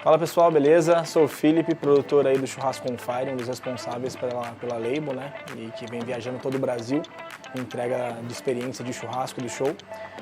Fala pessoal, beleza? Sou o Felipe, produtor aí do Churrasco on Fire, um dos responsáveis pela label, né? E que vem viajando todo o Brasil, entrega de experiência de churrasco, de show.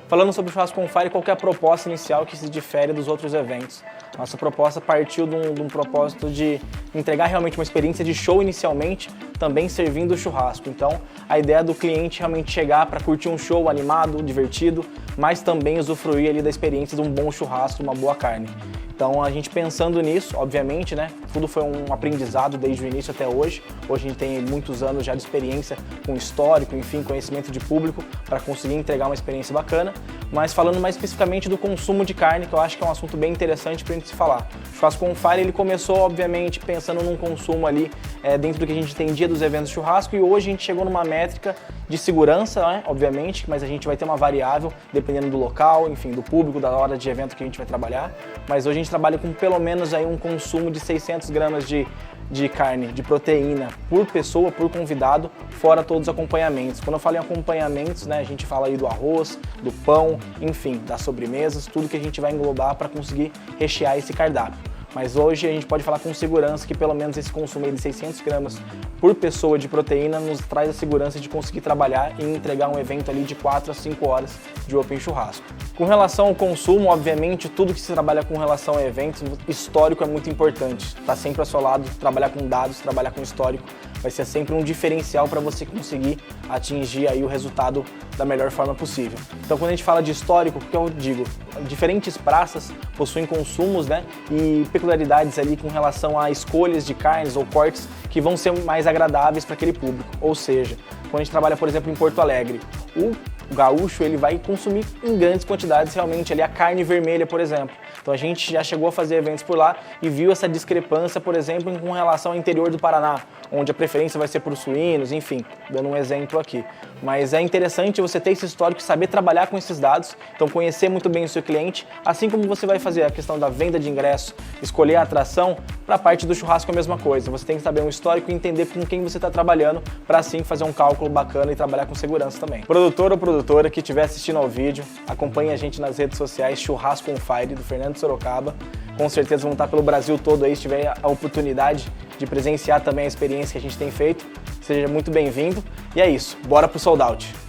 Falando sobre o Churrasco on Fire, qual que é a proposta inicial que se difere dos outros eventos? Nossa proposta partiu de um propósito de entregar realmente uma experiência de show inicialmente, também servindo o churrasco. Então, a ideia do cliente realmente chegar para curtir um show animado, divertido, mas também usufruir ali da experiência de um bom churrasco, uma boa carne. Então, a gente pensando nisso, obviamente, né, tudo foi um aprendizado desde o início até hoje. Hoje a gente tem muitos anos já de experiência com histórico, enfim, conhecimento de público para conseguir entregar uma experiência bacana. Mas falando mais especificamente do consumo de carne, que eu acho que é um assunto bem interessante para a gente se falar. O Churrasco on Fire, ele começou, obviamente, pensando num consumo ali dentro do que a gente entendia dos eventos de churrasco, e hoje a gente chegou numa métrica de segurança, né, obviamente, mas a gente vai ter uma variável dependendo do local, enfim, do público, da hora de evento que a gente vai trabalhar. Mas hoje a gente trabalha com pelo menos aí um consumo de 600 gramas de carne, de proteína por pessoa, por convidado, fora todos os acompanhamentos. Quando eu falo em acompanhamentos, né, a gente fala aí do arroz, do pão, enfim, das sobremesas, tudo que a gente vai englobar para conseguir rechear esse cardápio. Mas hoje a gente pode falar com segurança que pelo menos esse consumo aí de 600 gramas por pessoa de proteína nos traz a segurança de conseguir trabalhar e entregar um evento ali de 4 a 5 horas de Open Churrasco. Com relação ao consumo, obviamente, tudo que se trabalha com relação a eventos, histórico é muito importante. Está sempre ao seu lado, trabalhar com dados, trabalhar com histórico, vai ser sempre um diferencial para você conseguir atingir aí o resultado da melhor forma possível. Então, quando a gente fala de histórico, o que eu digo? Diferentes praças possuem consumos, né, e peculiaridades ali com relação a escolhas de carnes ou cortes que vão ser mais agradáveis para aquele público. Ou seja, quando a gente trabalha, por exemplo, em Porto Alegre, o gaúcho ele vai consumir em grandes quantidades realmente ali a carne vermelha, por exemplo. Então a gente já chegou a fazer eventos por lá e viu essa discrepância, por exemplo, com relação ao interior do Paraná, onde a preferência vai ser por suínos, enfim, dando um exemplo aqui. Mas é interessante você ter esse histórico e saber trabalhar com esses dados, então conhecer muito bem o seu cliente, assim como você vai fazer a questão da venda de ingresso, escolher a atração, para a parte do churrasco é a mesma coisa. Você tem que saber um histórico e entender com quem você está trabalhando, para assim fazer um cálculo bacana e trabalhar com segurança também. Produtor ou produtora que estiver assistindo ao vídeo, acompanhe a gente nas redes sociais Churrasco on Fire, do Fernando Sorocaba. Com certeza vão estar pelo Brasil todo aí, se tiver a oportunidade de presenciar também a experiência que a gente tem feito. Seja muito bem-vindo. E é isso, bora pro sold out!